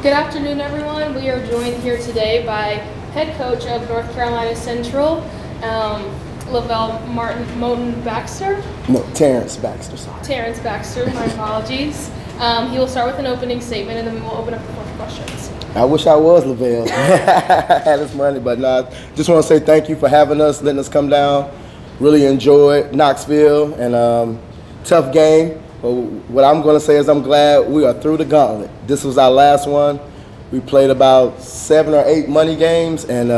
Good afternoon, everyone. We are joined here today by head coach of North Carolina Central, Lavelle Moten Baxter. No, Terrence Baxter, sorry. Terrence Baxter, my apologies. He will start with an opening statement, and then we will open up the floor for questions. I wish I was Lavelle. Had his money, but no, just want to say thank you for having us, letting us come down. Really enjoyed Knoxville, and tough game. But what I'm going to say is I'm glad we are through the gauntlet. This was our last one. We played about 7 or 8 money games, and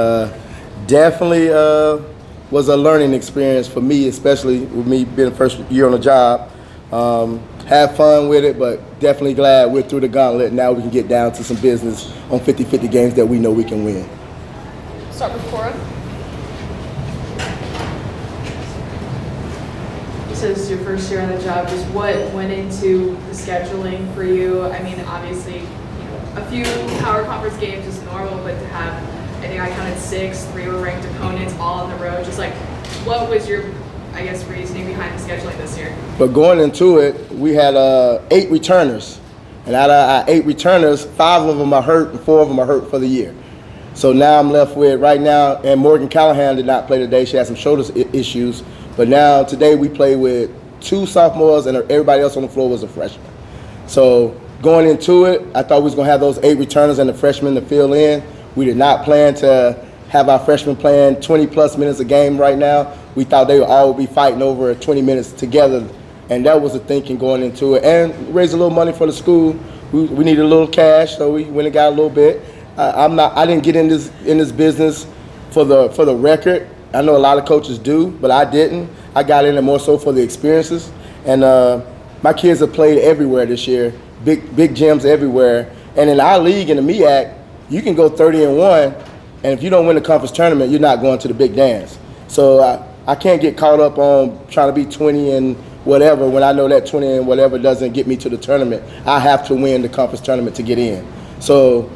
definitely was a learning experience for me, especially with me being the first year on the job. Had fun with it, but definitely glad we're through the gauntlet. Now we can get down to some business on 50-50 games that we know we can win. Start with Cora. So this is your first year on the job. Just what went into the scheduling for you? I mean, obviously, a few power conference games is normal, but to have, I think I counted 6, 3 were ranked opponents all on the road. Just like, what was your, I guess, reasoning behind the scheduling this year? But going into it, we had 8 returners. And out of our 8 returners, 5 of them are hurt and 4 of them are hurt for the year. So now I'm left with, right now, and Morgan Callahan did not play today. She had some shoulder issues. But now, today, we play with 2 sophomores, and everybody else on the floor was a freshman. So going into it, I thought we was going to have those 8 returners and the freshmen to fill in. We did not plan to have our freshmen playing 20-plus minutes a game right now. We thought they would all be fighting over 20 minutes together, and that was the thinking going into it. And raise a little money for the school. We needed a little cash, so we went and got a little bit. I didn't get in this business for the record. I know a lot of coaches do, but I didn't. I got in it more so for the experiences. And my kids have played everywhere this year, big gyms everywhere. And in our league, in the MEAC, you can go 30-1, and if you don't win the conference tournament, you're not going to the big dance. So I can't get caught up on trying to be 20 and whatever when I know that 20 and whatever doesn't get me to the tournament. I have to win the conference tournament to get in. So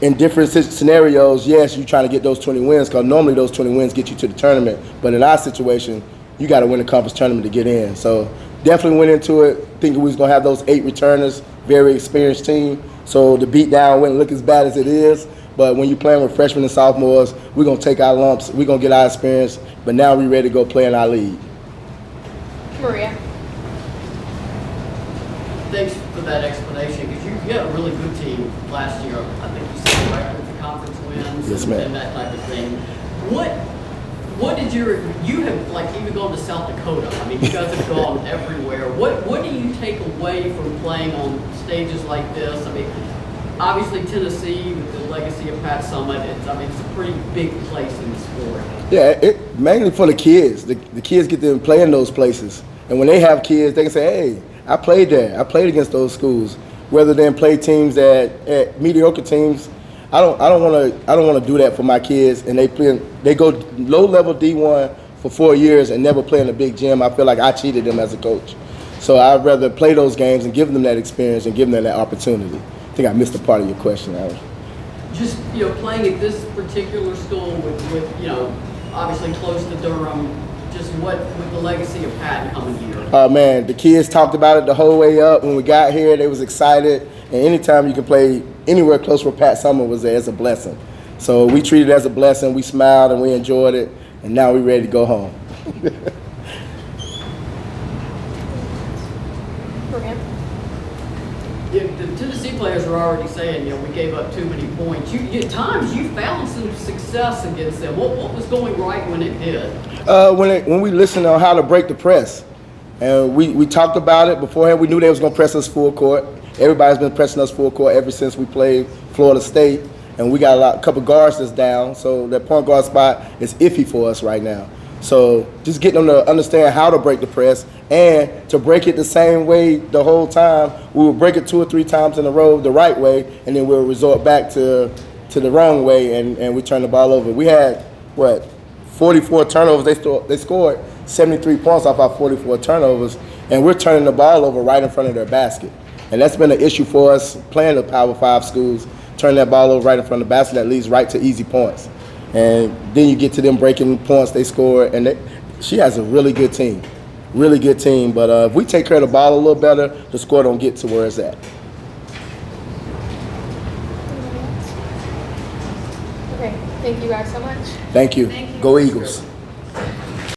in different scenarios, yes, you're trying to get those 20 wins because normally those 20 wins get you to the tournament. But in our situation, you got to win the conference tournament to get in. So definitely went into it thinking we was going to have those 8 returners, very experienced team. So the beat down wouldn't look as bad as it is. But when you're playing with freshmen and sophomores, we're going to take our lumps. We're going to get our experience. But now we're ready to go play in our league. Maria. Thanks for that explanation, because you had a really good team last year. I think you set the record for conference wins. Yes, ma'am. And that type of thing. What did you have, like, even gone to South Dakota? I mean, you guys have gone everywhere. What do you take away from playing on stages like this? I mean, obviously Tennessee with the legacy of Pat Summitt, it's a pretty big place in the sport. Yeah, mainly for the kids. The kids get to play in those places. And when they have kids, they can say, hey, I played there. I played against those schools. Rather than play teams at mediocre teams, I don't want to do that for my kids. And they go low-level D1 for 4 years and never play in a big gym. I feel like I cheated them as a coach. So I'd rather play those games and give them that experience and give them that opportunity. I think I missed a part of your question, Alex. Just playing at this particular school with obviously close to Durham. Just what with the legacy of Pat coming here? Oh man, the kids talked about it the whole way up. When we got here, they was excited. And anytime you can play anywhere close where Pat Summitt was there, it's a blessing. So we treated it as a blessing. We smiled and we enjoyed it. And now we're ready to go home. The Tennessee players are already saying, we gave up too many points. At times you found some success against them. What was going right when it did? When we listened on how to break the press. And we talked about it beforehand. We knew they was going to press us full court. Everybody's been pressing us full court ever since we played Florida State. And we got a couple guards that's down. So that point guard spot is iffy for us right now. So just getting them to understand how to break the press and to break it the same way the whole time. We will break it 2 or 3 times in a row the right way, and then we'll resort back to the wrong way, and we turn the ball over. We had, 44 turnovers. They scored 73 points off our 44 turnovers, and we're turning the ball over right in front of their basket. And that's been an issue for us playing the Power 5 schools, turning that ball over right in front of the basket that leads right to easy points. And then you get to them breaking points they score, and she has a really good team. But if we take care of the ball a little better, the score don't get to where it's at. Okay, thank you guys so much. Thank you. Thank you. Go Eagles.